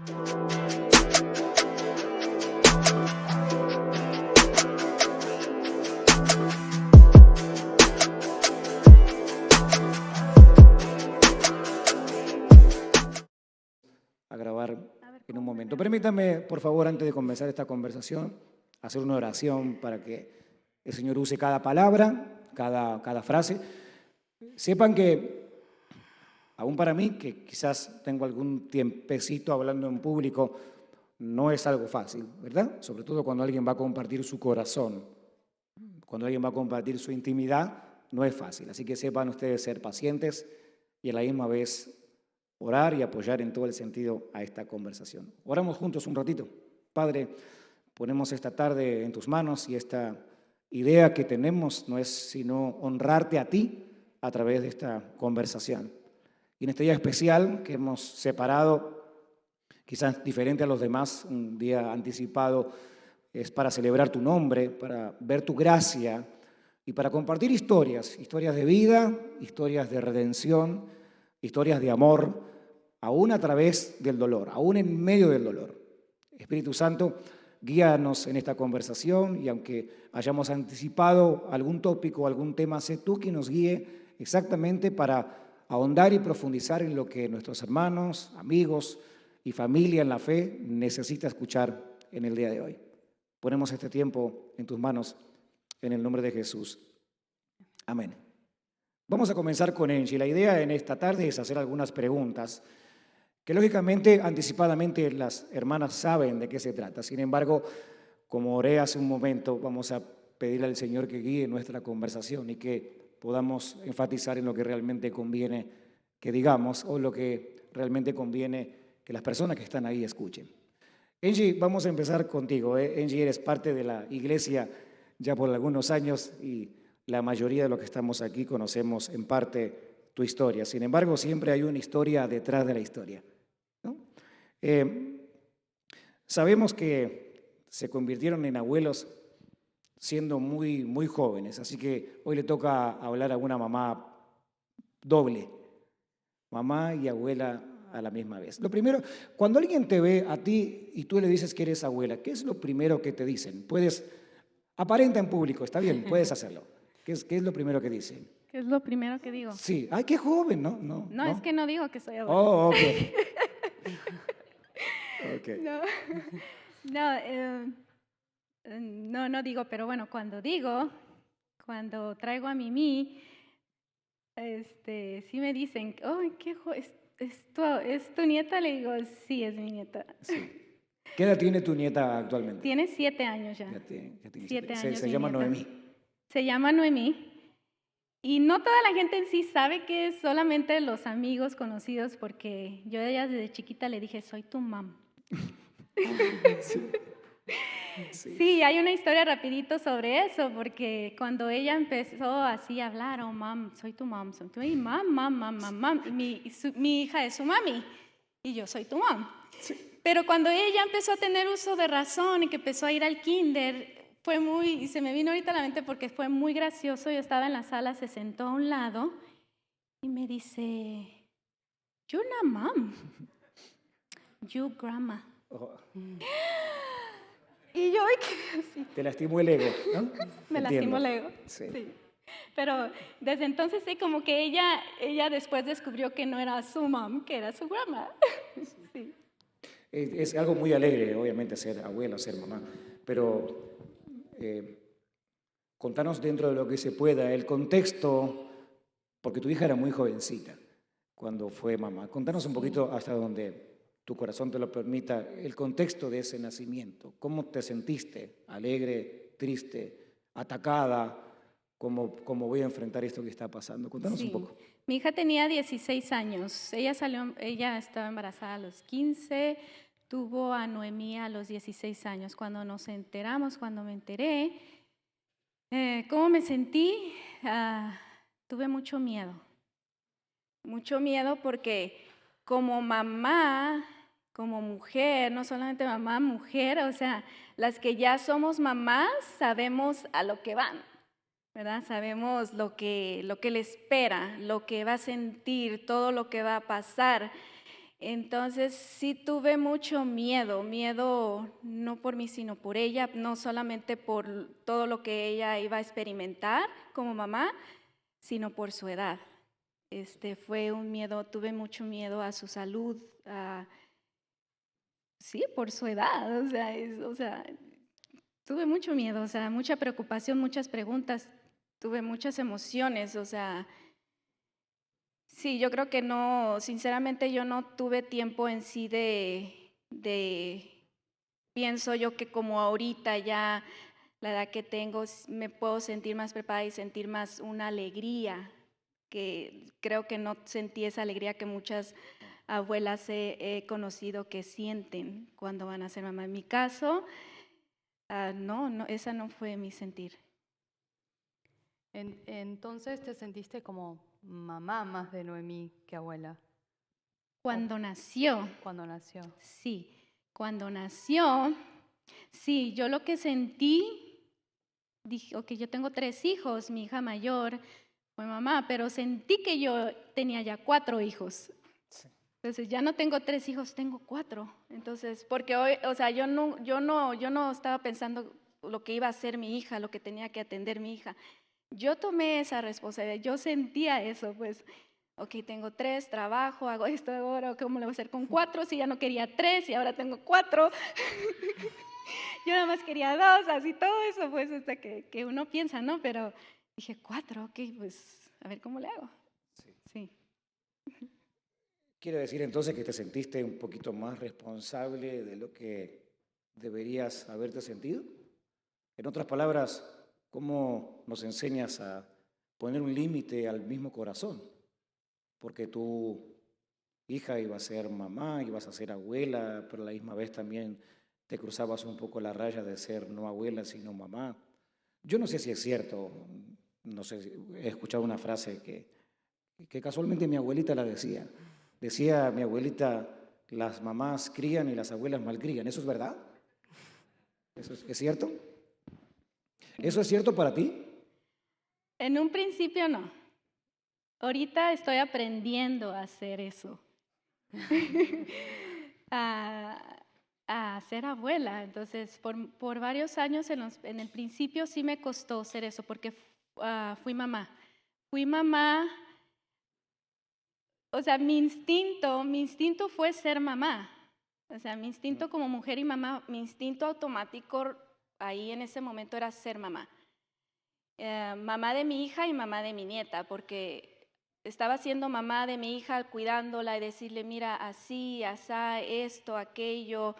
A grabar en un momento. Permítame, por favor, antes de comenzar esta conversación, hacer una oración para que el Señor use cada palabra, cada frase. Sepan que, aún para mí, que quizás tengo algún tiempecito hablando en público, no es algo fácil, ¿verdad? Sobre todo cuando alguien va a compartir su corazón, cuando alguien va a compartir su intimidad, no es fácil. Así que sepan ustedes ser pacientes y a la misma vez orar y apoyar en todo el sentido a esta conversación. Oramos juntos un ratito. Padre, ponemos esta tarde en tus manos y esta idea que tenemos no es sino honrarte a ti a través de esta conversación. Y en este día especial que hemos separado, quizás diferente a los demás, un día anticipado, es para celebrar tu nombre, para ver tu gracia y para compartir historias de vida, historias de redención, historias de amor, aún a través del dolor, aún en medio del dolor. Espíritu Santo, guíanos en esta conversación y aunque hayamos anticipado algún tópico, algún tema, sé tú quien nos guíe exactamente para ahondar y profundizar en lo que nuestros hermanos, amigos y familia en la fe necesita escuchar en el día de hoy. Ponemos este tiempo en tus manos en el nombre de Jesús. Amén. Vamos a comenzar con Angie. La idea en esta tarde es hacer algunas preguntas que lógicamente, anticipadamente, las hermanas saben de qué se trata. Sin embargo, como oré hace un momento, vamos a pedirle al Señor que guíe nuestra conversación y que podamos enfatizar en lo que realmente conviene que digamos o lo que realmente conviene que las personas que están ahí escuchen. Angie, vamos a empezar contigo. Angie, eres parte de la iglesia ya por algunos años y la mayoría de los que estamos aquí conocemos en parte tu historia. Sin embargo, siempre hay una historia detrás de la historia, ¿no? Sabemos que se convirtieron en abuelos siendo muy, muy jóvenes, así que hoy le toca hablar a una mamá doble, mamá y abuela a la misma vez. Lo primero, cuando alguien te ve a ti y tú le dices que eres abuela, ¿qué es lo primero que te dicen? Aparenta en público, está bien, puedes hacerlo. ¿Qué es lo primero que dicen? ¿Qué es lo primero que digo? Sí, ay, qué joven, ¿no? No, es que no digo que soy abuela. Oh, ok. Okay. No, no digo, pero bueno, cuando traigo a Mimi, sí me dicen, oh, ¿es tu nieta? Le digo, sí, es mi nieta. Sí. ¿Qué edad tiene tu nieta actualmente? Tiene 7 años ya. Ya tiene 7 años. Se llama nieta. Noemí. Se llama Noemí. Y no toda la gente en sí sabe que es solamente los amigos conocidos, porque yo a ella desde chiquita le dije, soy tu mam. Sí, hay una historia rapidito sobre eso, porque cuando ella empezó así a hablar, oh, mam, soy tu mam, y mam, mi hija es su mami, y yo soy tu mam. Sí. Pero cuando ella empezó a tener uso de razón y que empezó a ir al kinder, y se me vino ahorita a la mente porque fue muy gracioso. Yo estaba en la sala, se sentó a un lado y me dice, you're not mom, you grandma. Oh. Y yo, sí. Te lastimó el ego, ¿no? Me lastimó el ego, sí. Pero desde entonces sí, como que ella después descubrió que no era su mom, que era su grandma. Sí. Es algo muy alegre, obviamente, ser abuela, ser mamá, pero contanos dentro de lo que se pueda el contexto, porque tu hija era muy jovencita cuando fue mamá. Contanos un poquito hasta donde tu corazón te lo permita, el contexto de ese nacimiento. ¿Cómo te sentiste? ¿Alegre, triste, atacada? ¿Cómo voy a enfrentar esto que está pasando? Contanos un poco. Mi hija tenía 16 años. Ella estaba embarazada a los 15, tuvo a Noemí a los 16 años. Cuando me enteré, ¿cómo me sentí? Tuve mucho miedo porque como mamá, como mujer, no solamente mamá, mujer, o sea, las que ya somos mamás sabemos a lo que van, ¿verdad? Sabemos lo que le espera, lo que va a sentir, todo lo que va a pasar. Entonces sí tuve mucho miedo, miedo no por mí, sino por ella, no solamente por todo lo que ella iba a experimentar como mamá, sino por su edad. Fue un miedo, tuve mucho miedo a su salud, sí, por su edad, o sea, tuve mucho miedo, o sea, mucha preocupación, muchas preguntas, tuve muchas emociones, o sea, sí, yo creo que no, sinceramente yo no tuve tiempo en sí pienso yo que como ahorita ya la edad que tengo, me puedo sentir más preparada y sentir más una alegría, que creo que no sentí esa alegría que muchas abuelas he conocido que sienten cuando van a ser mamá. En mi caso, no, esa no fue mi sentir. Entonces te sentiste como mamá más de Noemí que abuela. Cuando nació. Cuando nació. Sí, cuando nació, sí, yo lo que sentí, dije, ok, yo tengo 3 hijos, mi hija mayor fue mamá, pero sentí que yo tenía ya 4 hijos. Sí. Entonces ya no tengo 3 hijos, tengo 4. Entonces, porque hoy, o sea, yo no estaba pensando lo que iba a hacer mi hija, lo que tenía que atender mi hija. Yo tomé esa responsabilidad, yo sentía eso, pues, ok, tengo 3, trabajo, hago esto ahora, ¿cómo le voy a hacer con 4? Si ya no quería 3 y ahora tengo 4. Yo nada más quería 2, así todo eso, pues, hasta que uno piensa, ¿no? Pero dije, 4, ok, pues, a ver cómo le hago. Sí. Quiere decir entonces que te sentiste un poquito más responsable de lo que deberías haberte sentido. En otras palabras, ¿cómo nos enseñas a poner un límite al mismo corazón? Porque tu hija iba a ser mamá, ibas a ser abuela, pero a la misma vez también te cruzabas un poco la raya de ser no abuela, sino mamá. Yo no sé si es cierto, no sé, he escuchado una frase que casualmente mi abuelita la decía. Decía mi abuelita, las mamás crían y las abuelas malcrían. ¿Eso es verdad? ¿Eso es cierto? ¿Eso es cierto para ti? En un principio no. Ahorita estoy aprendiendo a hacer eso. a ser abuela. Entonces, por varios años en el principio sí me costó ser eso, porque fui mamá. Fui mamá, o sea, mi instinto fue ser mamá. O sea, mi instinto como mujer y mamá, mi instinto automático ahí en ese momento era ser mamá. Mamá de mi hija y mamá de mi nieta, porque estaba siendo mamá de mi hija, cuidándola y decirle, mira, así, asá, esto, aquello,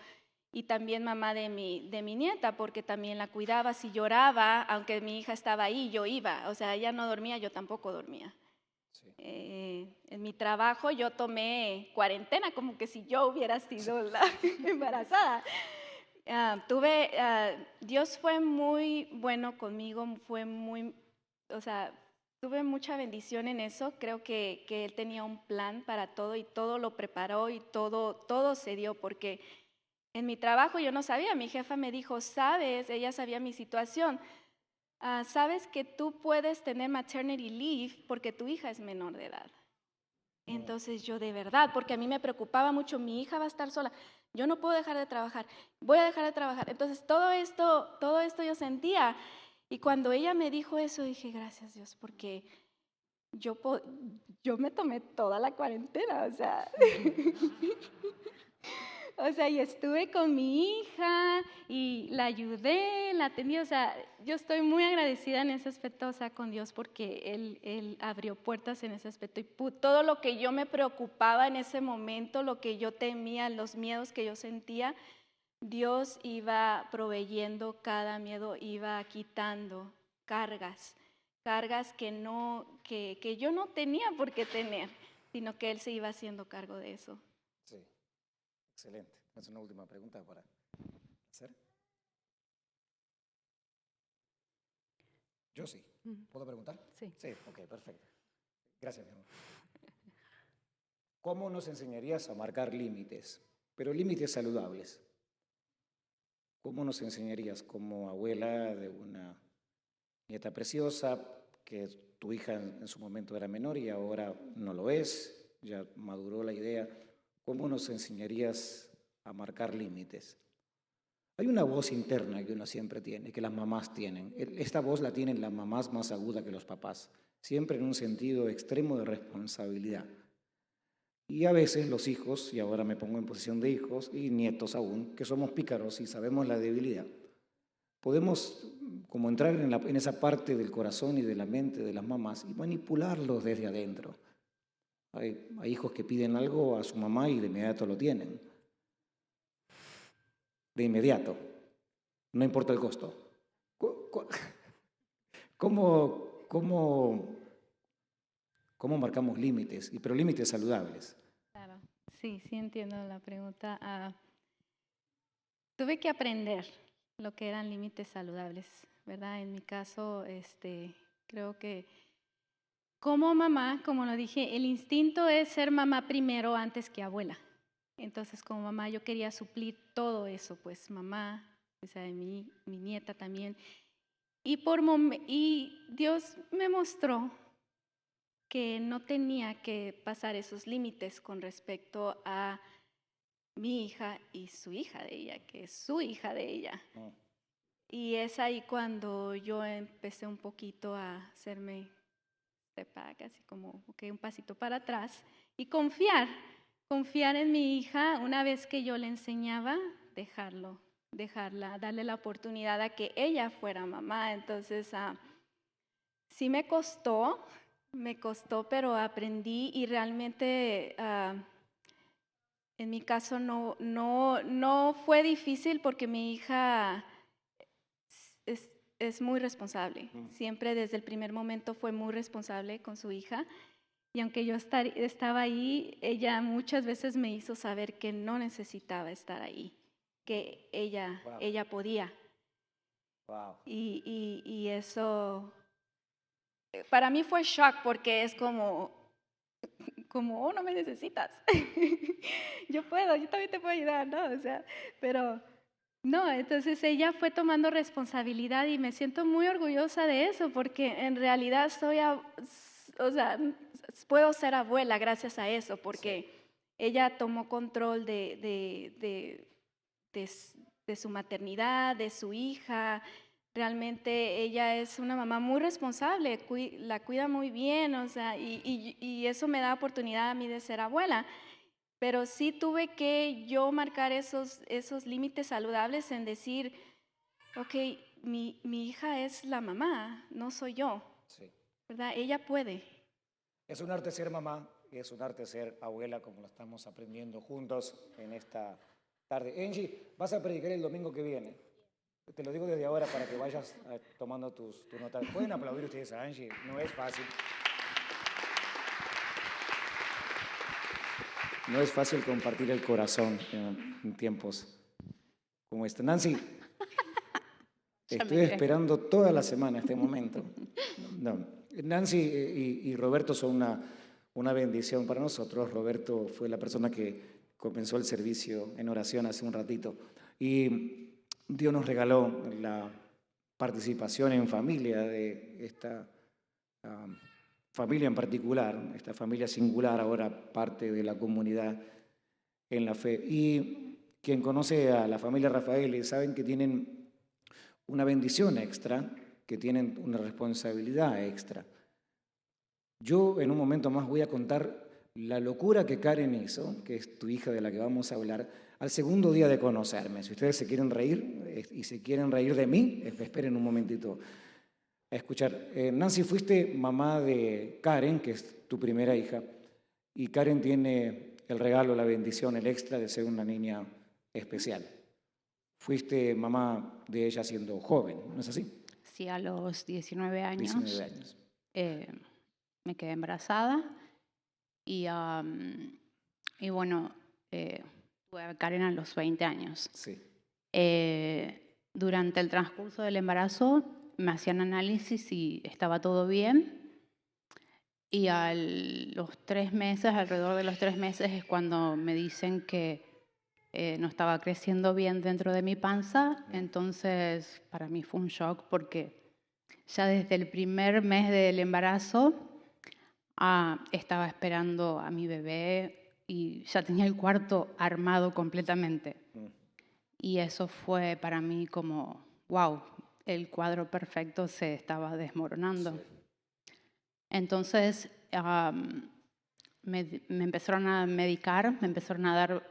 y también mamá de mi nieta, porque también la cuidaba. Si lloraba, aunque mi hija estaba ahí, yo iba. O sea, ella no dormía, yo tampoco dormía. Sí. En mi trabajo yo tomé cuarentena, como que si yo hubiera sido la embarazada. Dios fue muy bueno conmigo, o sea, tuve mucha bendición en eso. Creo que Él tenía un plan para todo y todo lo preparó y todo se dio, porque en mi trabajo yo no sabía, mi jefa me dijo, sabes, ella sabía mi situación, sabes que tú puedes tener maternity leave porque tu hija es menor de edad. Entonces yo de verdad, porque a mí me preocupaba mucho, mi hija va a estar sola, yo no puedo dejar de trabajar, voy a dejar de trabajar. Entonces todo esto yo sentía, y cuando ella me dijo eso dije, gracias Dios, porque yo me tomé toda la cuarentena, o sea, o sea, y estuve con mi hija y la ayudé, la atendí, o sea, yo estoy muy agradecida en ese aspecto, o sea, con Dios, porque Él abrió puertas en ese aspecto, y todo lo que yo me preocupaba en ese momento, lo que yo temía, los miedos que yo sentía, Dios iba proveyendo cada miedo, iba quitando cargas que yo no tenía por qué tener, sino que Él se iba haciendo cargo de eso. Sí. Excelente. ¿Es una última pregunta para hacer? Yo sí. ¿Puedo preguntar? Sí. Sí, ok, perfecto. Gracias, mi amor. ¿Cómo nos enseñarías a marcar límites, pero límites saludables? ¿Cómo nos enseñarías como abuela de una nieta preciosa, que tu hija en su momento era menor y ahora no lo es, ya maduró la idea? ¿cómo nos enseñarías a marcar límites? Hay una voz interna que uno siempre tiene, que las mamás tienen. Esta voz la tienen las mamás más aguda que los papás, siempre en un sentido extremo de responsabilidad. Y a veces los hijos, y ahora me pongo en posición de hijos y nietos aún, que somos pícaros y sabemos la debilidad, podemos como entrar en esa parte del corazón y de la mente de las mamás y manipularlos desde adentro. Hay hijos que piden algo a su mamá y de inmediato lo tienen. De inmediato. No importa el costo. ¿Cómo marcamos límites? Pero límites saludables. Claro, sí entiendo la pregunta. Tuve que aprender lo que eran límites saludables, ¿verdad? En mi caso, creo que como mamá, como lo dije, el instinto es ser mamá primero antes que abuela. Entonces, como mamá, yo quería suplir todo eso, pues mamá, o sea, mi nieta también. Y Dios me mostró que no tenía que pasar esos límites con respecto a mi hija y su hija de ella, que es su hija de ella. Oh. Y es ahí cuando yo empecé un poquito a hacerme así como un pasito para atrás y confiar en mi hija. Una vez que yo le enseñaba, dejarla, darle la oportunidad a que ella fuera mamá. Entonces, sí me costó, pero aprendí y realmente en mi caso no fue difícil porque mi hija es muy responsable. Siempre desde el primer momento fue muy responsable con su hija. Y aunque yo estaba ahí, ella muchas veces me hizo saber que no necesitaba estar ahí, que ella podía. Wow. Y eso para mí fue shock porque es como oh, no me necesitas. Yo también te puedo ayudar, ¿no? O sea, pero no, entonces ella fue tomando responsabilidad y me siento muy orgullosa de eso porque en realidad puedo ser abuela gracias a eso porque ella tomó control de su maternidad, de su hija. Realmente ella es una mamá muy responsable, la cuida muy bien, o sea, y eso me da oportunidad a mí de ser abuela. Pero sí tuve que yo marcar esos límites saludables en decir, ok, mi hija es la mamá, no soy yo, sí. ¿Verdad? Ella puede. Es un arte ser mamá y es un arte ser abuela, como lo estamos aprendiendo juntos en esta tarde. Angie, vas a predicar el domingo que viene. Te lo digo desde ahora para que vayas tomando tus notas. Pueden aplaudir ustedes a Angie, no es fácil. No es fácil compartir el corazón en tiempos como este. Nancy, estoy esperando toda la semana este momento. No. Nancy y Roberto son una bendición para nosotros. Roberto fue la persona que comenzó el servicio en oración hace un ratito. Y Dios nos regaló la participación en familia de esta familia en particular, esta familia singular, ahora parte de la comunidad en la fe. Y quien conoce a la familia Rafael saben que tienen una bendición extra, que tienen una responsabilidad extra. Yo en un momento más voy a contar la locura que Karen hizo, que es tu hija de la que vamos a hablar, al segundo día de conocerme. Si ustedes se quieren reír y se quieren reír de mí, esperen un momentito a escuchar. Nancy, fuiste mamá de Karen, que es tu primera hija, y Karen tiene el regalo, la bendición, el extra de ser una niña especial. Fuiste mamá de ella siendo joven, ¿no es así? Sí, a los 19 años. 19 años. Me quedé embarazada y bueno, tuve a Karen a los 20 años. Sí. Durante el transcurso del embarazo me hacían análisis y estaba todo bien. Y los 3 meses, alrededor de los 3 meses, es cuando me dicen que no estaba creciendo bien dentro de mi panza. Entonces, para mí fue un shock porque ya desde el primer mes del embarazo estaba esperando a mi bebé y ya tenía el cuarto armado completamente. Y eso fue para mí como, wow, el cuadro perfecto se estaba desmoronando. Sí. Entonces me empezaron a medicar, me empezaron a dar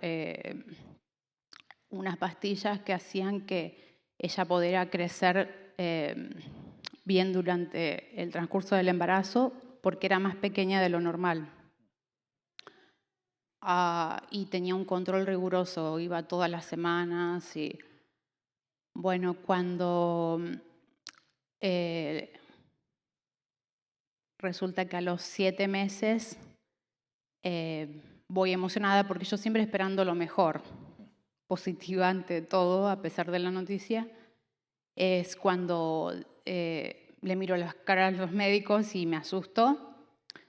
unas pastillas que hacían que ella pudiera crecer bien durante el transcurso del embarazo, porque era más pequeña de lo normal. Y tenía un control riguroso, iba todas las semanas. Y bueno, cuando resulta que a los 7 meses voy emocionada, porque yo siempre esperando lo mejor, positiva ante todo, a pesar de la noticia, es cuando le miro las caras a los médicos y me asusto.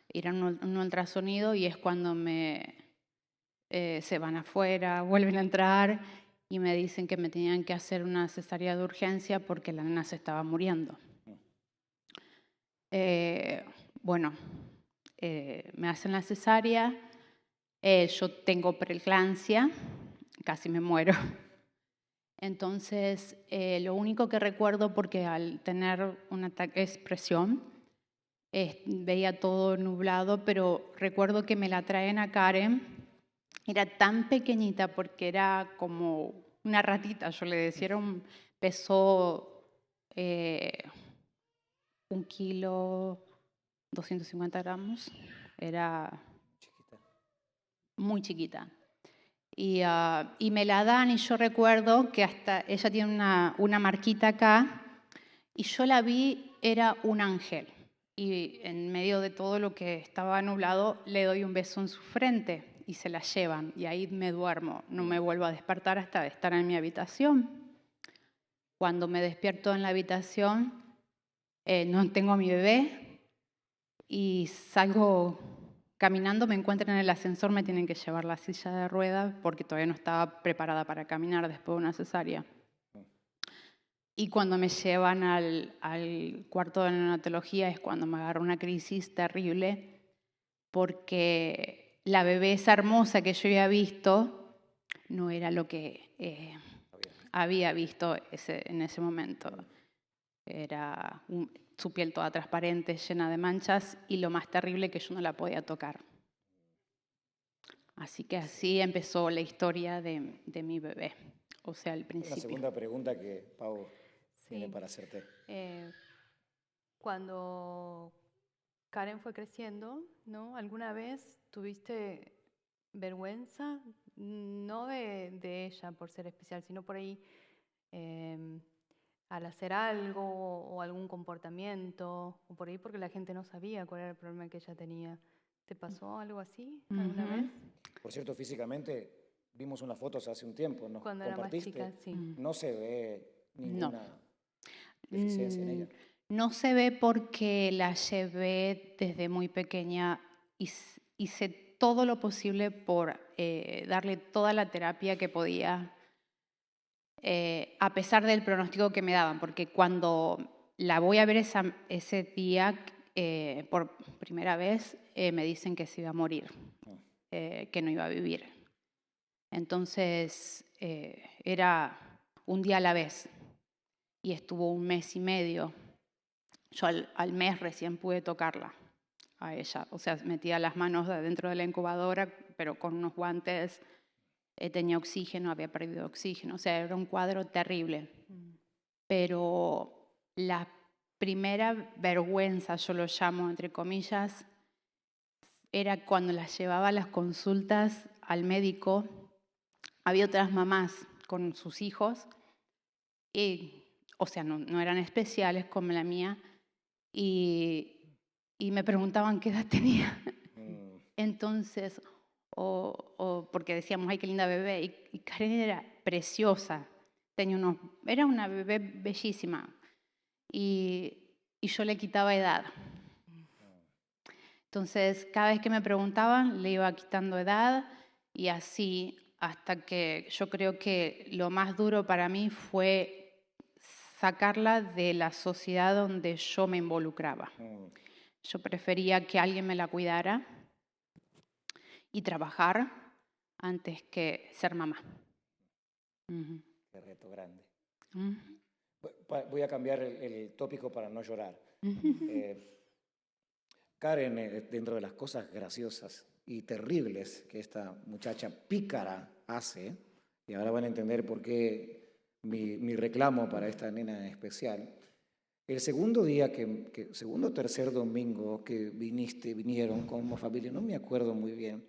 Era un ultrasonido y es cuando se van afuera, vuelven a entrar y me dicen que me tenían que hacer una cesárea de urgencia porque la nena se estaba muriendo. Bueno, me hacen la cesárea, yo tengo preeclampsia, casi me muero. Entonces, lo único que recuerdo, porque al tener un ataque es presión, veía todo nublado, pero recuerdo que me la traen a Karen. Era tan pequeñita porque era como una ratita, yo le decía, pesó 1 kilo, 250 gramos, era muy chiquita. Y me la dan y yo recuerdo que hasta ella tiene una marquita acá y yo la vi, era un ángel. Y en medio de todo lo que estaba nublado le doy un beso en su frente y se la llevan. Y ahí me duermo, no me vuelvo a despertar hasta estar en mi habitación. Cuando me despierto en la habitación, no tengo a mi bebé y salgo caminando, me encuentran en el ascensor, me tienen que llevar la silla de ruedas porque todavía no estaba preparada para caminar después de una cesárea. Y cuando me llevan al cuarto de neonatología es cuando me agarra una crisis terrible, porque la bebé esa hermosa que yo había visto no era lo que había visto en ese momento. Era su piel toda transparente, llena de manchas, y lo más terrible que yo no la podía tocar. Así que así empezó la historia de mi bebé, o sea, el principio. La segunda pregunta que Pau tiene para hacerte. Cuando Karen fue creciendo, ¿no? ¿Alguna vez tuviste vergüenza? No de ella por ser especial, sino por ahí al hacer algo o algún comportamiento, o por ahí porque la gente no sabía cuál era el problema que ella tenía. ¿Te pasó algo así alguna vez? Por cierto, físicamente vimos unas fotos hace un tiempo, ¿no? Cuando era más chica, sí. No se ve ninguna deficiencia en ella. No se ve porque la llevé desde muy pequeña y hice todo lo posible por darle toda la terapia que podía, a pesar del pronóstico que me daban, porque cuando la voy a ver ese día por primera vez, me dicen que se iba a morir, que no iba a vivir. Entonces, era un día a la vez y estuvo 1 mes y medio. Yo al mes recién pude tocarla a ella, o sea, metía las manos dentro de la incubadora, pero con unos guantes, tenía oxígeno, había perdido oxígeno, o sea, era un cuadro terrible. Pero la primera vergüenza, yo lo llamo entre comillas, era cuando las llevaba a las consultas al médico. Había otras mamás con sus hijos, o sea, no eran especiales como la mía, y me preguntaban qué edad tenía. Entonces, porque decíamos, ay, qué linda bebé, y Karen era preciosa, era una bebé bellísima, y yo le quitaba edad. Entonces, cada vez que me preguntaban, le iba quitando edad, y así, hasta que yo creo que lo más duro para mí fue sacarla de la sociedad donde yo me involucraba. Yo prefería que alguien me la cuidara y trabajar antes que ser mamá. Qué reto grande. Ujú. Voy a cambiar el tópico para no llorar. Karen, dentro de las cosas graciosas y terribles que esta muchacha pícara hace, y ahora van a entender por qué mi reclamo para esta nena especial, el segundo día, segundo o tercer domingo que vinieron como familia, no me acuerdo muy bien,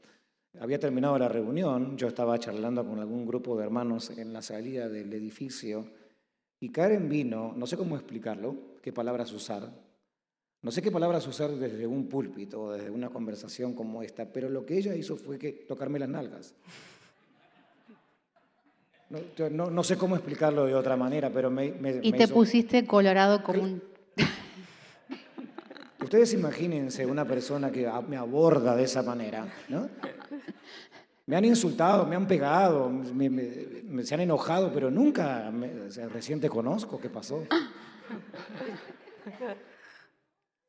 había terminado la reunión, yo estaba charlando con algún grupo de hermanos en la salida del edificio, y Karen vino, no sé cómo explicarlo, qué palabras usar, no sé qué palabras usar desde un púlpito o desde una conversación como esta, pero lo que ella hizo fue tocarme las nalgas. No sé cómo explicarlo de otra manera, pero Y te pusiste colorado como un... Ustedes imagínense una persona que me aborda de esa manera, ¿no? Me han insultado, me han pegado, se han enojado, pero nunca, recién te conozco, ¿qué pasó?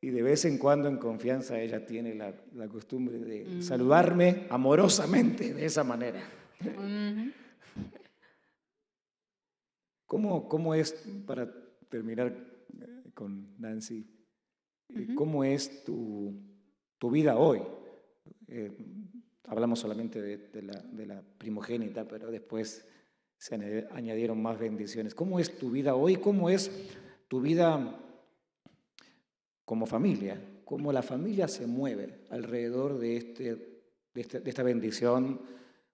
Y de vez en cuando, en confianza, ella tiene la costumbre de saludarme amorosamente de esa manera. ¿Cómo es, para terminar con Nancy, cómo es tu vida hoy? Hablamos solamente de la primogénita, pero después se añadieron más bendiciones. ¿Cómo es tu vida hoy? ¿Cómo es tu vida como familia? ¿Cómo la familia se mueve alrededor de esta bendición,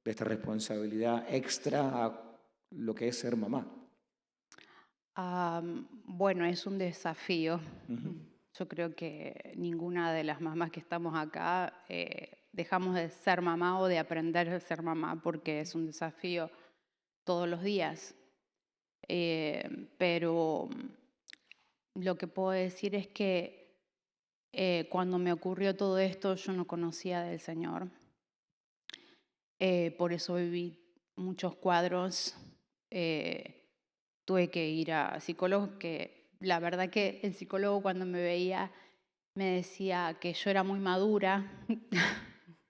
de esta responsabilidad extra a lo que es ser mamá? Bueno, es un desafío. Yo creo que ninguna de las mamás que estamos acá dejamos de ser mamá o de aprender a ser mamá, porque es un desafío todos los días. Pero lo que puedo decir es que cuando me ocurrió todo esto, yo no conocía del Señor. Por eso viví muchos cuadros. Tuve que ir a psicólogos, que la verdad que el psicólogo cuando me veía me decía que yo era muy madura,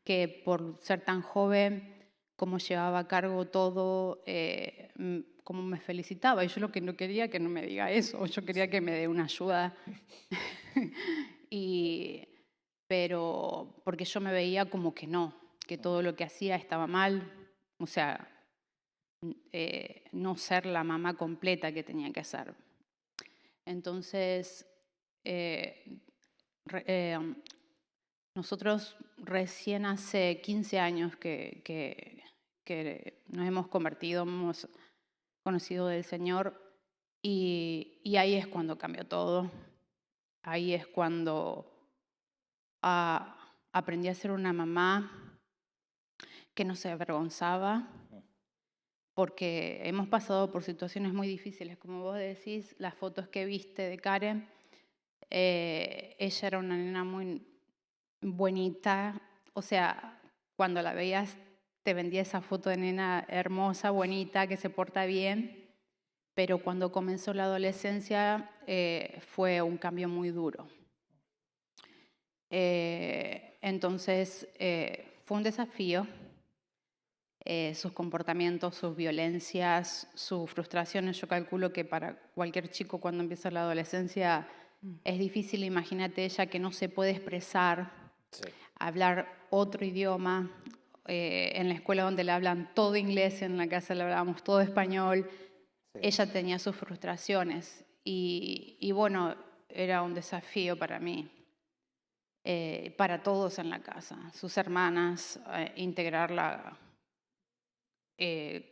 que por ser tan joven, como llevaba a cargo todo, como me felicitaba. Y yo lo que no quería que no me diga eso, yo quería que me dé una ayuda. Pero porque yo me veía como que no, que todo lo que hacía estaba mal, o sea, no ser la mamá completa que tenía que ser. Entonces, nosotros recién hace 15 años que nos hemos convertido, hemos conocido del Señor, y ahí es cuando cambió todo. Ahí es cuando aprendí a ser una mamá que no se avergonzaba, porque hemos pasado por situaciones muy difíciles. Como vos decís, las fotos que viste de Karen, ella era una nena muy bonita. O sea, cuando la veías, te vendía esa foto de nena hermosa, bonita, que se porta bien. Pero cuando comenzó la adolescencia, fue un cambio muy duro. Entonces, fue un desafío. Sus comportamientos, sus violencias, sus frustraciones. Yo calculo que para cualquier chico cuando empieza la adolescencia es difícil. Imagínate ella que no se puede expresar, hablar otro idioma. En la escuela donde le hablan todo inglés, en la casa le hablábamos todo español. Ella tenía sus frustraciones y bueno, era un desafío para mí. Para todos en la casa, sus hermanas, integrarla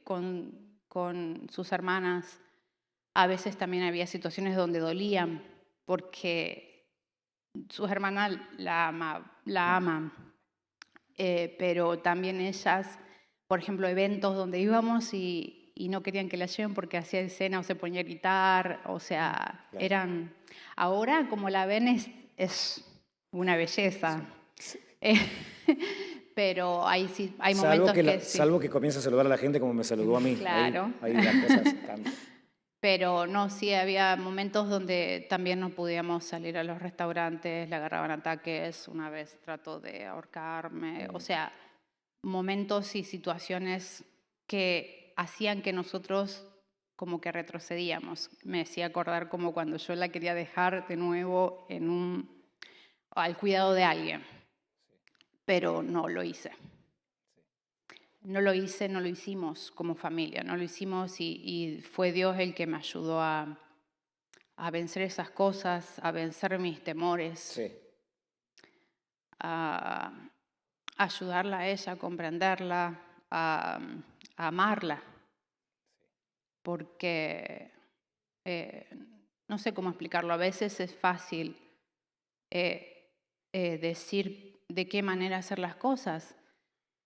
con sus hermanas. A veces también había situaciones donde dolían porque sus hermanas la aman, pero también ellas, por ejemplo, eventos donde íbamos y no querían que la lleven porque hacía escena o se ponía a gritar, o sea, eran... Ahora, como la ven, es una belleza. Sí. Pero hay momentos que... Salvo que comience a saludar a la gente como me saludó a mí. Claro. Ahí las cosas cambian. Pero no, sí, había momentos donde también no podíamos salir a los restaurantes, le agarraban ataques, una vez trató de ahorcarme, o sea, momentos y situaciones que hacían que nosotros como que retrocedíamos. Me hacía acordar como cuando yo la quería dejar de nuevo al cuidado de alguien, pero no lo hice. No lo hicimos como familia, no lo hicimos y fue Dios el que me ayudó a vencer esas cosas, a vencer mis temores, Sí. a ayudarla a ella, a comprenderla, a amarla, porque no sé cómo explicarlo, a veces es fácil decir de qué manera hacer las cosas,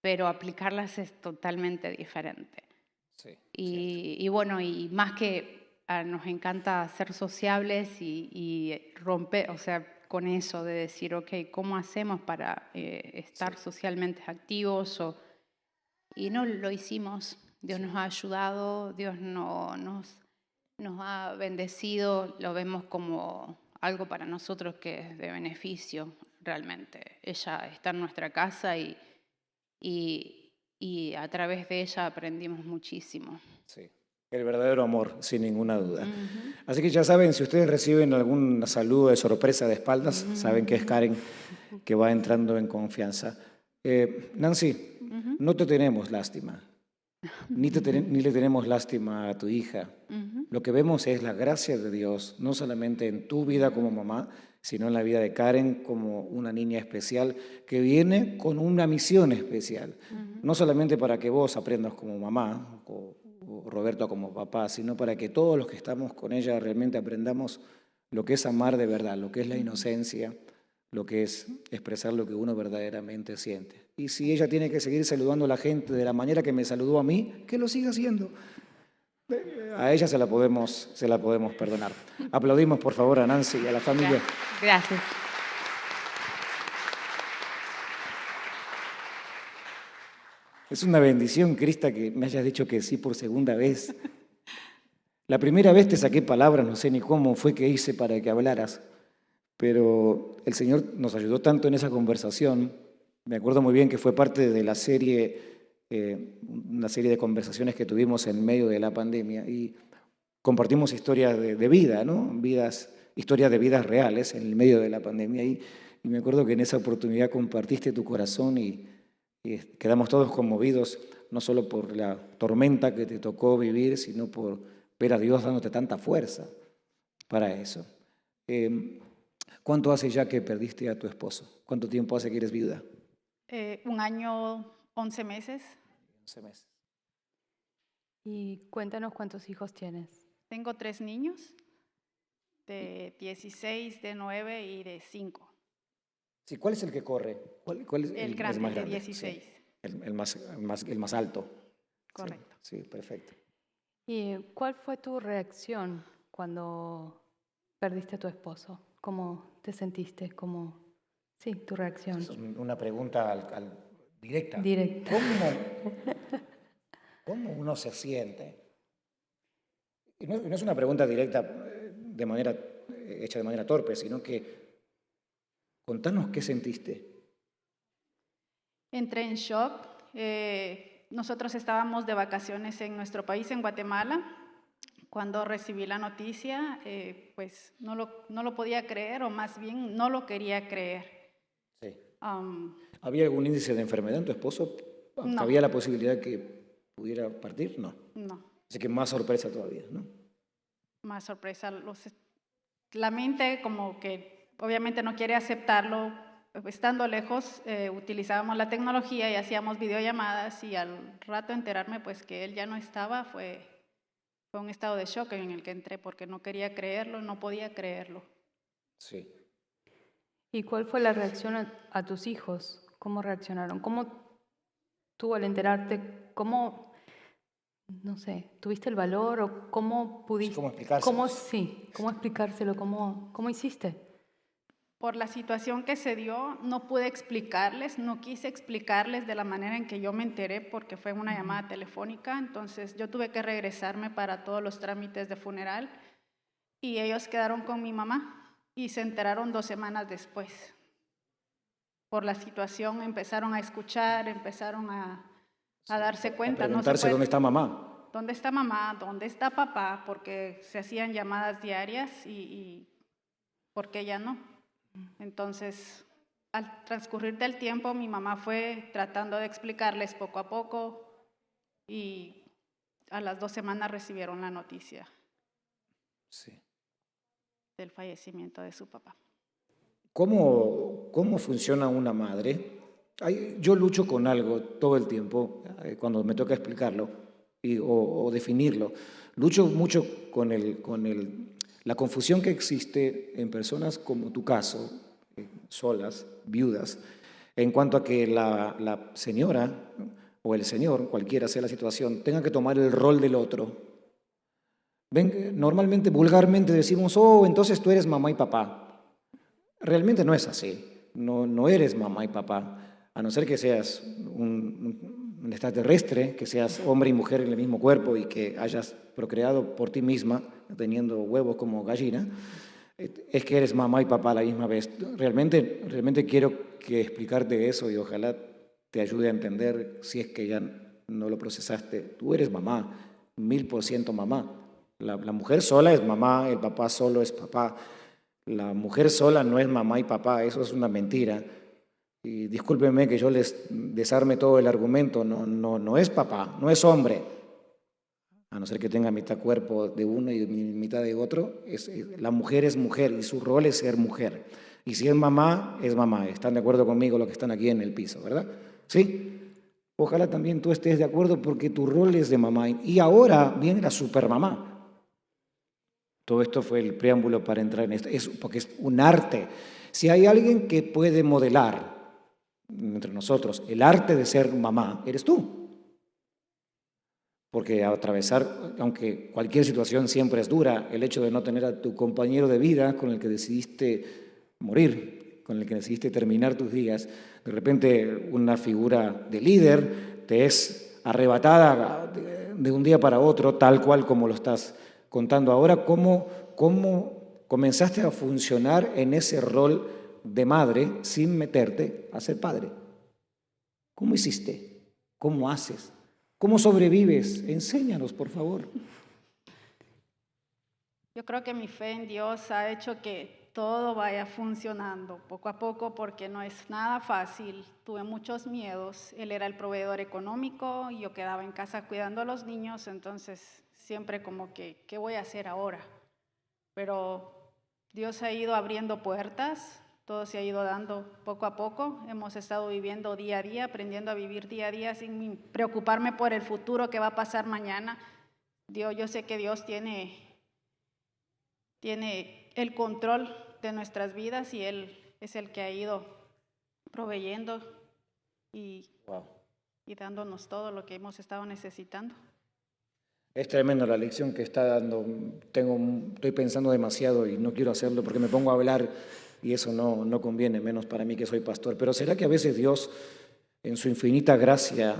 pero aplicarlas es totalmente diferente. Sí, y bueno, y más que nos encanta ser sociables y romper, o sea, con eso de decir, ok, ¿cómo hacemos para estar socialmente activos? Y no lo hicimos. Dios nos ha ayudado, Dios nos ha bendecido, lo vemos como algo para nosotros que es de beneficio, realmente. Ella está en nuestra casa y a través de ella aprendimos muchísimo. Sí. El verdadero amor, sin ninguna duda. Así que ya saben, si ustedes reciben algún saludo de sorpresa de espaldas, saben que es Karen que va entrando en confianza. Nancy, no te tenemos lástima, ni le tenemos lástima a tu hija. Lo que vemos es la gracia de Dios, no solamente en tu vida como mamá, sino en la vida de Karen como una niña especial que viene con una misión especial. No solamente para que vos aprendas como mamá o Roberto como papá, sino para que todos los que estamos con ella realmente aprendamos lo que es amar de verdad, lo que es la inocencia, lo que es expresar lo que uno verdaderamente siente. Y si ella tiene que seguir saludando a la gente de la manera que me saludó a mí, que lo siga haciendo. A ella se la podemos perdonar. Aplaudimos, por favor, a Nancy y a la familia. Gracias. Es una bendición, Crista, que me hayas dicho que sí por segunda vez. La primera vez te saqué palabras, no sé ni cómo fue que hice para que hablaras, pero el Señor nos ayudó tanto en esa conversación. Me acuerdo muy bien que fue parte de la serie, una serie de conversaciones que tuvimos en medio de la pandemia y compartimos historias de vida, ¿no? Historias de vidas reales en el medio de la pandemia y me acuerdo que en esa oportunidad compartiste tu corazón y quedamos todos conmovidos, no solo por la tormenta que te tocó vivir, sino por ver a Dios dándote tanta fuerza para eso. ¿Cuánto hace ya que perdiste a tu esposo? ¿Cuánto tiempo hace que eres viuda? 1 año, 11 meses. 11 meses. Y cuéntanos cuántos hijos tienes. Tengo 3 niños, de 16, de 9 y de 5. Sí, ¿cuál es el que corre? ¿Cuál es El grande, más de grande? 16. Sí, el más alto. Correcto. Sí, perfecto. ¿Y cuál fue tu reacción cuando perdiste a tu esposo? ¿Cómo te sentiste? Sí, tu reacción. Es una pregunta directa. Directa. ¿Cómo uno se siente? Y no es una pregunta directa hecha de manera torpe, sino que contanos qué sentiste. Entré en shock. Nosotros estábamos de vacaciones en nuestro país, en Guatemala. Cuando recibí la noticia, pues no lo podía creer, o más bien no lo quería creer. Sí. ¿Había algún índice de enfermedad en tu esposo? No. ¿Había la posibilidad que pudiera partir? No. No. Así que más sorpresa todavía, ¿no? Más sorpresa. La mente como que obviamente no quiere aceptarlo. Estando lejos, utilizábamos la tecnología y hacíamos videollamadas y al rato enterarme pues que él ya no estaba, fue un estado de shock en el que entré porque no quería creerlo, no podía creerlo. Sí. ¿Y cuál fue la reacción a tus hijos? ¿Cómo reaccionaron? ¿Cómo tú al enterarte, no sé, tuviste el valor o cómo pudiste? ¿Cómo explicárselo? ¿Cómo explicárselo? ¿Cómo hiciste? Por la situación que se dio, no pude explicarles, no quise explicarles de la manera en que yo me enteré porque fue una llamada telefónica, entonces yo tuve que regresarme para todos los trámites de funeral y ellos quedaron con mi mamá y se enteraron 2 semanas después. por la situación empezaron a escuchar, empezaron a darse cuenta. Preguntarse dónde está mamá. ¿Dónde está mamá? ¿Dónde está papá? Porque se hacían llamadas diarias y ¿por qué ya no? Entonces, al transcurrir del tiempo, mi mamá fue tratando de explicarles poco a poco y a las 2 semanas recibieron la noticia del fallecimiento de su papá. ¿Cómo funciona una madre? Yo lucho con algo todo el tiempo, cuando me toca explicarlo o definirlo. Lucho mucho con la confusión que existe en personas como tu caso, solas, viudas, en cuanto a que la señora o el señor, cualquiera sea la situación, tenga que tomar el rol del otro. Normalmente, vulgarmente decimos, oh, entonces tú eres mamá y papá. Realmente no es así. No eres mamá y papá, a no ser que seas un extraterrestre, que seas hombre y mujer en el mismo cuerpo y que hayas procreado por ti misma, teniendo huevos como gallina, es que eres mamá y papá a la misma vez. Realmente quiero explicarte eso y ojalá te ayude a entender, si es que ya no lo procesaste. Tú eres mamá, 1000% mamá. La mujer sola es mamá, el papá solo es papá. La mujer sola no es mamá y papá, eso es una mentira. Y discúlpenme que yo les desarme todo el argumento, no es papá, no es hombre. A no ser que tenga mitad cuerpo de uno y mitad de otro, la mujer es mujer y su rol es ser mujer. Y si es mamá, es mamá. ¿Están de acuerdo conmigo los que están aquí en el piso, verdad? ¿Sí? Ojalá también tú estés de acuerdo porque tu rol es de mamá. Y ahora viene la supermamá. Todo esto fue el preámbulo para entrar en esto, porque es un arte. Si hay alguien que puede modelar entre nosotros el arte de ser mamá, eres tú. Porque atravesar, aunque cualquier situación siempre es dura, el hecho de no tener a tu compañero de vida con el que decidiste morir, con el que decidiste terminar tus días, de repente una figura de líder te es arrebatada de un día para otro, tal cual como lo estás contando ahora. ¿Cómo comenzaste a funcionar en ese rol de madre sin meterte a ser padre? ¿Cómo hiciste? ¿Cómo haces? ¿Cómo sobrevives? Enséñanos, por favor. Yo creo que mi fe en Dios ha hecho que todo vaya funcionando poco a poco porque no es nada fácil. Tuve muchos miedos. Él era el proveedor económico y yo quedaba en casa cuidando a los niños, entonces siempre como que, ¿qué voy a hacer ahora? Pero Dios ha ido abriendo puertas, todo se ha ido dando poco a poco. Hemos estado viviendo día a día, aprendiendo a vivir día a día sin preocuparme por el futuro que va a pasar mañana. Yo sé que Dios tiene el control de nuestras vidas y Él es el que ha ido proveyendo y dándonos todo lo que hemos estado necesitando. Es tremenda la lección que está dando. Estoy pensando demasiado y no quiero hacerlo porque me pongo a hablar y eso no conviene, menos para mí que soy pastor. Pero ¿será que a veces Dios, en su infinita gracia,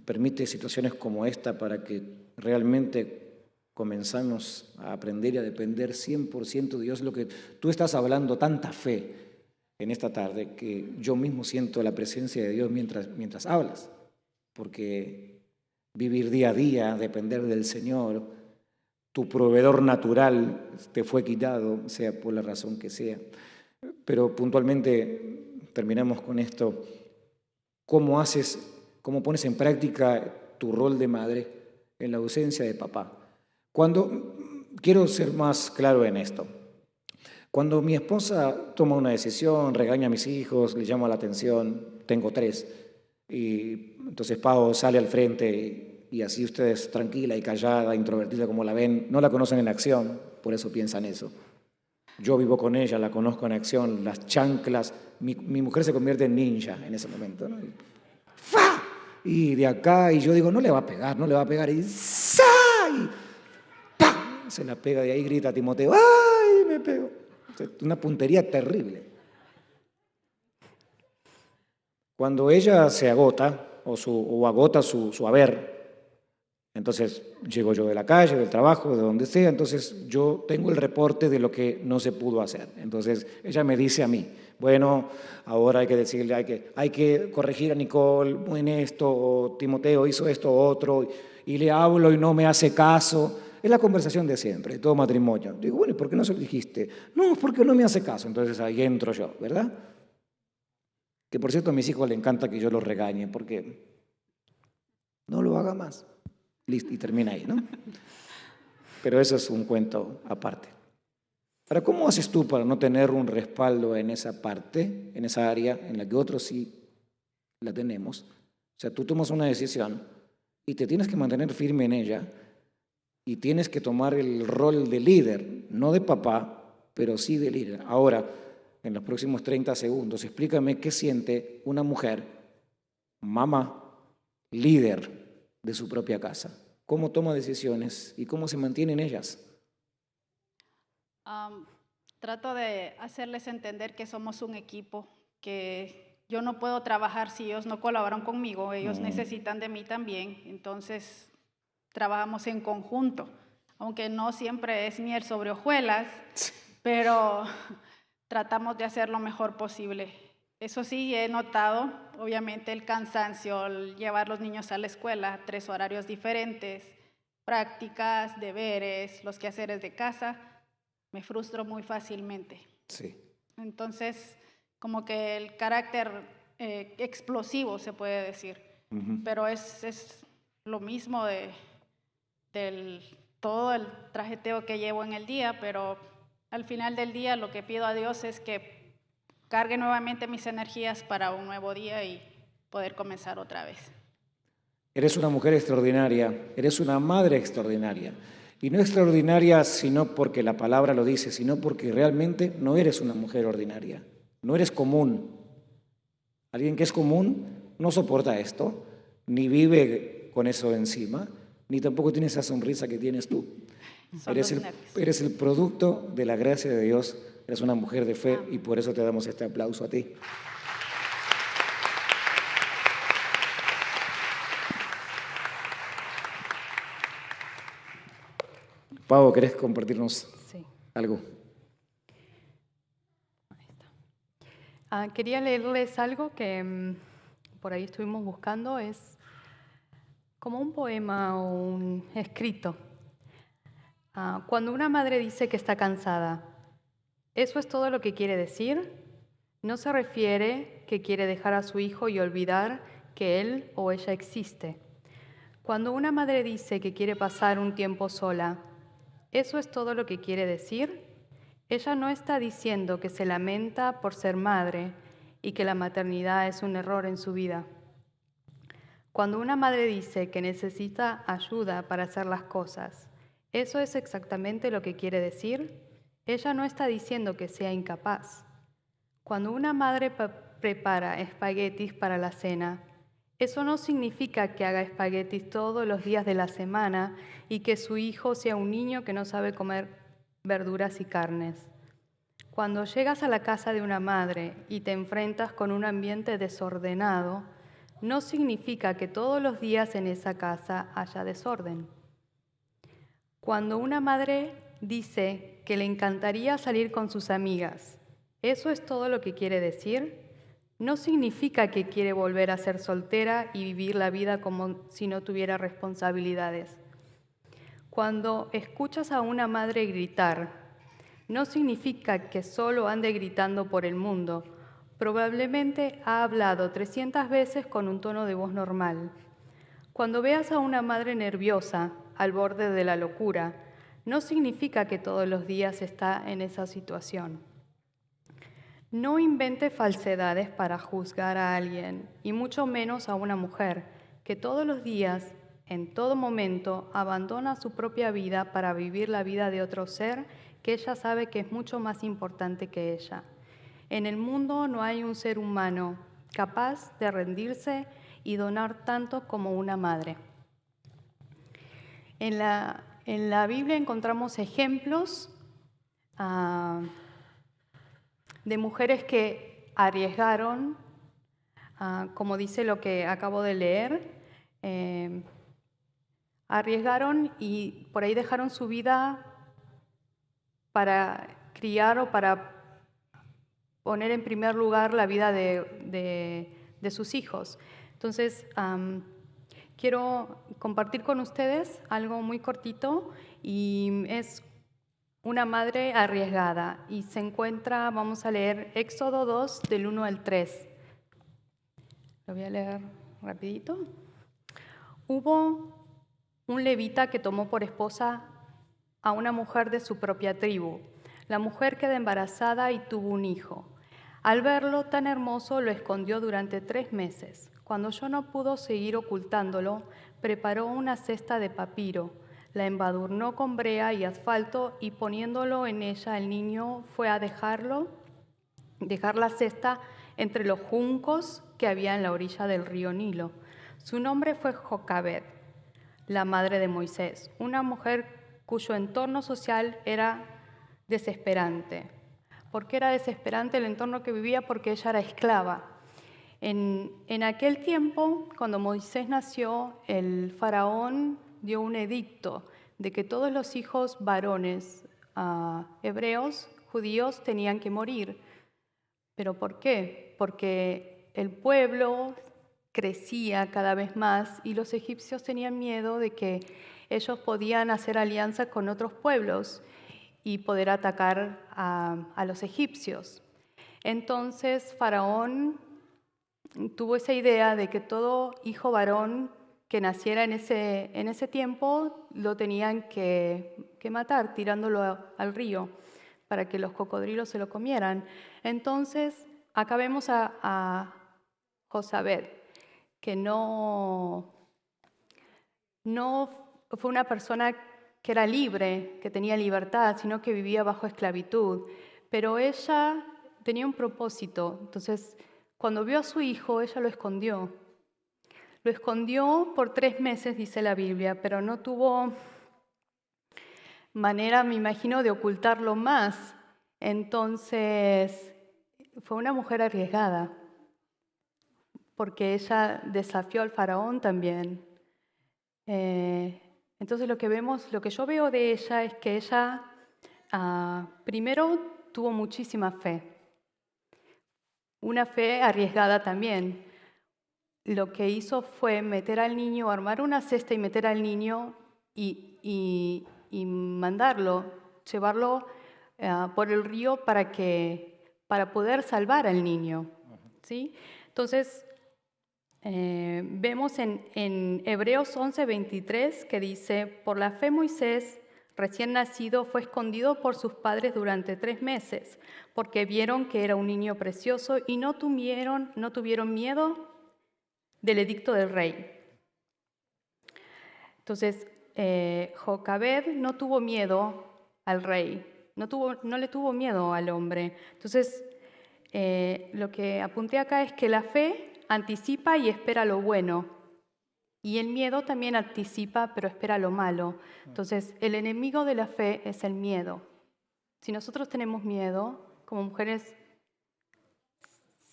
permite situaciones como esta para que realmente comenzamos a aprender y a depender 100% de Dios? Lo que tú estás hablando, tanta fe en esta tarde, que yo mismo siento la presencia de Dios mientras hablas, porque vivir día a día, depender del Señor, tu proveedor natural te fue quitado, sea por la razón que sea. Pero puntualmente terminamos con esto. ¿Cómo pones en práctica tu rol de madre en la ausencia de papá? Quiero ser más claro en esto. Cuando mi esposa toma una decisión, regaña a mis hijos, les llama la atención, tengo 3, y entonces Pau sale al frente y así ustedes, tranquila y callada, introvertida como la ven, no la conocen en acción, por eso piensan eso. Yo vivo con ella, la conozco en acción, las chanclas, mi mujer se convierte en ninja en ese momento, ¿no? ¡Fa! Y de acá, y yo digo, no le va a pegar, y ¡sa! Y ¡pa! Se la pega de ahí, grita Timoteo, ¡ay, me pegó! Una puntería terrible. Cuando ella se agota, o agota su haber, entonces llego yo de la calle, del trabajo, de donde sea, entonces yo tengo el reporte de lo que no se pudo hacer. Entonces ella me dice a mí, Bueno, ahora hay que decirle, hay que corregir a Nicole en esto, o Timoteo hizo esto otro, y le hablo y no me hace caso. Es la conversación de siempre, de todo matrimonio. Digo, bueno, ¿y por qué no se lo dijiste? No, porque no me hace caso. Entonces ahí entro yo, ¿verdad? Que por cierto a mis hijos les encanta que yo los regañe, porque no lo haga más. Listo, y termina ahí, ¿no? Pero eso es un cuento aparte. Ahora, ¿cómo haces tú para no tener un respaldo en esa parte, en esa área en la que otros sí la tenemos? O sea, tú tomas una decisión y te tienes que mantener firme en ella y tienes que tomar el rol de líder, no de papá, pero sí de líder. Ahora, en los próximos 30 segundos, explícame qué siente una mujer, mamá, líder de su propia casa. ¿Cómo toma decisiones y cómo se mantiene en ellas? Trato de hacerles entender que somos un equipo, que yo no puedo trabajar si ellos no colaboran conmigo, ellos necesitan de mí también, entonces trabajamos en conjunto, aunque no siempre es miel sobre hojuelas, pero tratamos de hacer lo mejor posible. Eso sí, he notado, obviamente, el cansancio, el llevar los niños a la escuela, 3 horarios diferentes, prácticas, deberes, los quehaceres de casa. Me frustro muy fácilmente. Sí. Entonces, como que el carácter explosivo, se puede decir. Pero es lo mismo del todo el trajeteo que llevo en el día, pero al final del día lo que pido a Dios es que cargue nuevamente mis energías para un nuevo día y poder comenzar otra vez. Eres una mujer extraordinaria, eres una madre extraordinaria. Y no extraordinaria sino porque la palabra lo dice, sino porque realmente no eres una mujer ordinaria, no eres común. Alguien que es común no soporta esto, ni vive con eso encima, ni tampoco tiene esa sonrisa que tienes tú. Eres el producto de la gracia de Dios, eres una mujer de fe y por eso te damos este aplauso a ti. Pau, ¿querés compartirnos algo? Ahí está. Quería leerles algo que por ahí estuvimos buscando, es como un poema o un escrito. Cuando una madre dice que está cansada, ¿eso es todo lo que quiere decir? No se refiere que quiere dejar a su hijo y olvidar que él o ella existe. Cuando una madre dice que quiere pasar un tiempo sola, ¿eso es todo lo que quiere decir? Ella no está diciendo que se lamenta por ser madre y que la maternidad es un error en su vida. Cuando una madre dice que necesita ayuda para hacer las cosas, ¿eso es exactamente lo que quiere decir? Ella no está diciendo que sea incapaz. Cuando una madre prepara espaguetis para la cena, eso no significa que haga espaguetis todos los días de la semana y que su hijo sea un niño que no sabe comer verduras y carnes. Cuando llegas a la casa de una madre y te enfrentas con un ambiente desordenado, no significa que todos los días en esa casa haya desorden. Cuando una madre dice que le encantaría salir con sus amigas, ¿eso es todo lo que quiere decir? No significa que quiere volver a ser soltera y vivir la vida como si no tuviera responsabilidades. Cuando escuchas a una madre gritar, no significa que solo ande gritando por el mundo. Probablemente ha hablado 300 veces con un tono de voz normal. Cuando veas a una madre nerviosa, al borde de la locura, no significa que todos los días está en esa situación. No invente falsedades para juzgar a alguien, y mucho menos a una mujer que todos los días, en todo momento, abandona su propia vida para vivir la vida de otro ser que ella sabe que es mucho más importante que ella. En el mundo no hay un ser humano capaz de rendirse y donar tanto como una madre. En la Biblia encontramos ejemplos de mujeres que arriesgaron, como dice lo que acabo de leer, arriesgaron y por ahí dejaron su vida para criar o para poner en primer lugar la vida de sus hijos. Entonces, quiero compartir con ustedes algo muy cortito y es una madre arriesgada y se encuentra, vamos a leer Éxodo 2 del 1 al 3. Lo voy a leer rapidito. Hubo un levita que tomó por esposa a una mujer de su propia tribu. La mujer quedó embarazada y tuvo un hijo. Al verlo tan hermoso, lo escondió durante 3 meses. Cuando ya no pudo seguir ocultándolo, preparó una cesta de papiro, la embadurnó con brea y asfalto y poniéndolo en ella, el niño fue a dejar la cesta entre los juncos que había en la orilla del río Nilo. Su nombre fue Jocabed, la madre de Moisés, una mujer cuyo entorno social era desesperante. ¿Por qué era desesperante el entorno que vivía? Porque ella era esclava. En aquel tiempo, cuando Moisés nació, el faraón dio un edicto de que todos los hijos varones hebreos, judíos, tenían que morir. ¿Pero por qué? Porque el pueblo crecía cada vez más y los egipcios tenían miedo de que ellos podían hacer alianza con otros pueblos y poder atacar a los egipcios. Entonces, Faraón tuvo esa idea de que todo hijo varón que naciera en ese tiempo lo tenían que matar, tirándolo al río para que los cocodrilos se lo comieran. Entonces, acá vemos a Jocabed, que no fue una persona que era libre, que tenía libertad, sino que vivía bajo esclavitud. Pero ella tenía un propósito. Entonces, cuando vio a su hijo, ella lo escondió. Lo escondió por 3 meses, dice la Biblia, pero no tuvo manera, me imagino, de ocultarlo más. Entonces, fue una mujer arriesgada, porque ella desafió al faraón también. Entonces, lo que yo veo de ella es que ella, primero, tuvo muchísima fe. Una fe arriesgada también. Lo que hizo fue meter al niño, armar una cesta y meter al niño y mandarlo, llevarlo por el río para poder salvar al niño. ¿Sí? Entonces, vemos en Hebreos 11:23 que dice: por la fe Moisés, recién nacido, fue escondido por sus padres durante 3 meses, porque vieron que era un niño precioso y no tuvieron miedo del edicto del rey. Entonces, Jocabed no tuvo miedo al rey, no le tuvo miedo al hombre. Entonces, lo que apunté acá es que la fe anticipa y espera lo bueno, y el miedo también anticipa pero espera lo malo. Entonces, el enemigo de la fe es el miedo. Si nosotros tenemos miedo, como mujeres,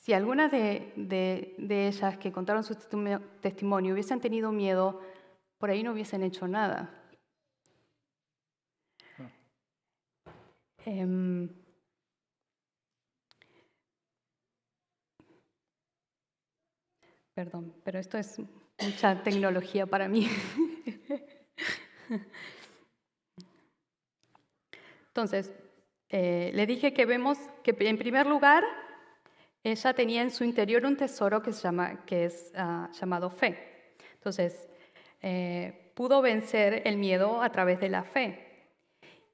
si algunas de ellas que contaron su testimonio hubiesen tenido miedo, por ahí no hubiesen hecho nada. Perdón, pero esto es mucha tecnología para mí. Entonces, le dije que vemos que en primer lugar ella tenía en su interior un tesoro que es llamado fe. Entonces, pudo vencer el miedo a través de la fe.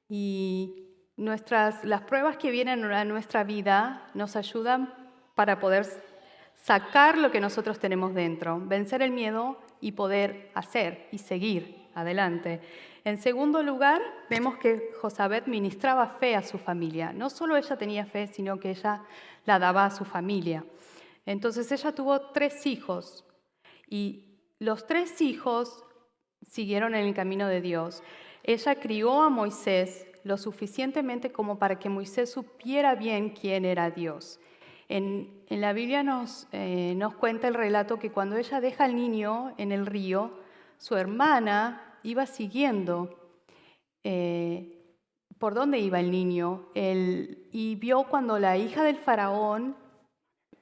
Y las pruebas que vienen a nuestra vida nos ayudan para poder sacar lo que nosotros tenemos dentro, vencer el miedo y poder hacer y seguir adelante. En segundo lugar, vemos que Jocabed ministraba fe a su familia. No solo ella tenía fe, sino que ella la daba a su familia. Entonces ella tuvo 3 hijos y los 3 hijos siguieron en el camino de Dios. Ella crió a Moisés lo suficientemente como para que Moisés supiera bien quién era Dios. En la Biblia nos cuenta el relato que cuando ella deja al niño en el río, su hermana iba siguiendo, por dónde iba el niño. Y vio cuando la hija del faraón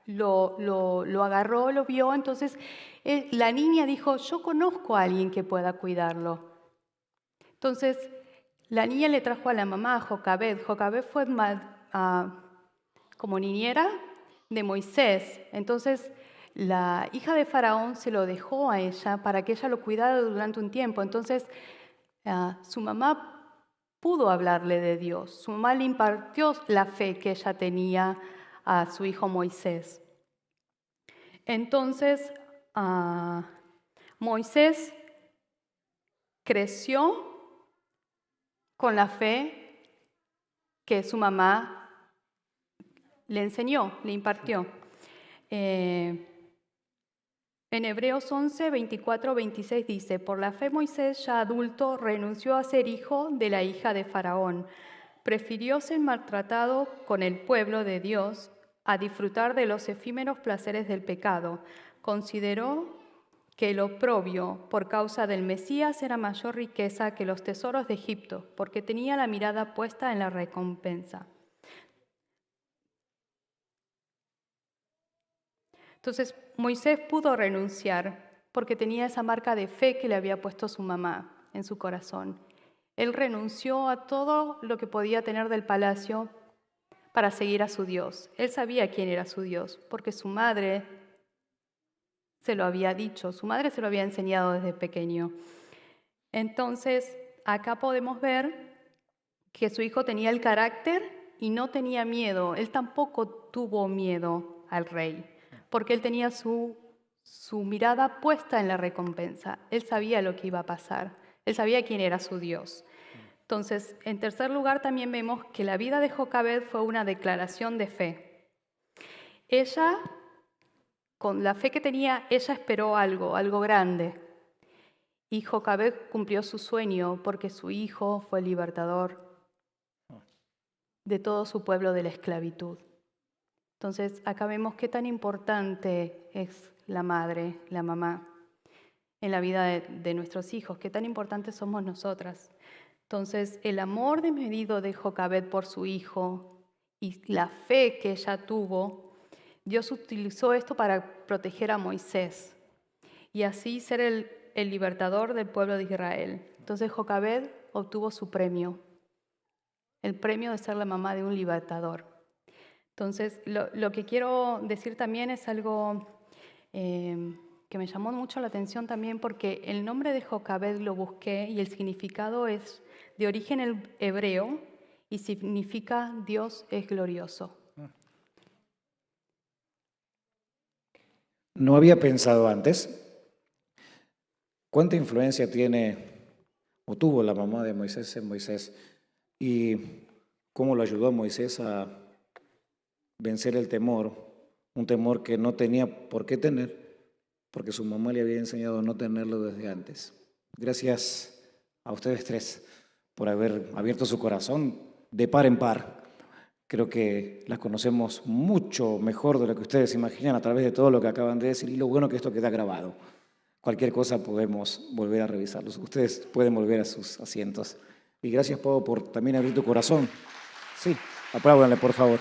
lo agarró, lo vio, entonces la niña dijo, yo conozco a alguien que pueda cuidarlo. Entonces la niña le trajo a la mamá, a Jocabed. Jocabed fue como niñera de Moisés. Entonces la hija de Faraón se lo dejó a ella para que ella lo cuidara durante un tiempo. Entonces su mamá pudo hablarle de Dios. Su mamá le impartió la fe que ella tenía a su hijo Moisés. Entonces Moisés creció con la fe que su mamá le enseñó, le impartió. En Hebreos 11, 24, 26 dice, por la fe Moisés, ya adulto, renunció a ser hijo de la hija de Faraón. Prefirió ser maltratado con el pueblo de Dios a disfrutar de los efímeros placeres del pecado. Consideró que el oprobio por causa del Mesías era mayor riqueza que los tesoros de Egipto, porque tenía la mirada puesta en la recompensa. Entonces Moisés pudo renunciar porque tenía esa marca de fe que le había puesto su mamá en su corazón. Él renunció a todo lo que podía tener del palacio para seguir a su Dios. Él sabía quién era su Dios, porque su madre se lo había dicho, su madre se lo había enseñado desde pequeño. Entonces, acá podemos ver que su hijo tenía el carácter y no tenía miedo. Él tampoco tuvo miedo al rey, porque él tenía su mirada puesta en la recompensa. Él sabía lo que iba a pasar. Él sabía quién era su Dios. Entonces, en tercer lugar, también vemos que la vida de Jocabed fue una declaración de fe. Ella, con la fe que tenía, ella esperó algo grande. Y Jocabed cumplió su sueño porque su hijo fue el libertador de todo su pueblo de la esclavitud. Entonces, acá vemos qué tan importante es la madre, la mamá, en la vida de nuestros hijos, qué tan importantes somos nosotras. Entonces, el amor desmedido de Jocabed por su hijo y la fe que ella tuvo, Dios utilizó esto para proteger a Moisés y así ser el libertador del pueblo de Israel. Entonces, Jocabed obtuvo su premio, el premio de ser la mamá de un libertador. Entonces, lo que quiero decir también es algo que me llamó mucho la atención también porque el nombre de Jocabed lo busqué y el significado es de origen hebreo y significa Dios es glorioso. No había pensado antes cuánta influencia tiene o tuvo la mamá de Moisés en Moisés y cómo lo ayudó a Moisés a vencer el temor, un temor que no tenía por qué tener, porque su mamá le había enseñado a no tenerlo desde antes. Gracias a ustedes tres por haber abierto su corazón de par en par. Creo que las conocemos mucho mejor de lo que ustedes imaginan a través de todo lo que acaban de decir y lo bueno que esto queda grabado. Cualquier cosa podemos volver a revisarlos. Ustedes pueden volver a sus asientos. Y gracias, Pau, por también abrir tu corazón. Sí, apláudanle, por favor.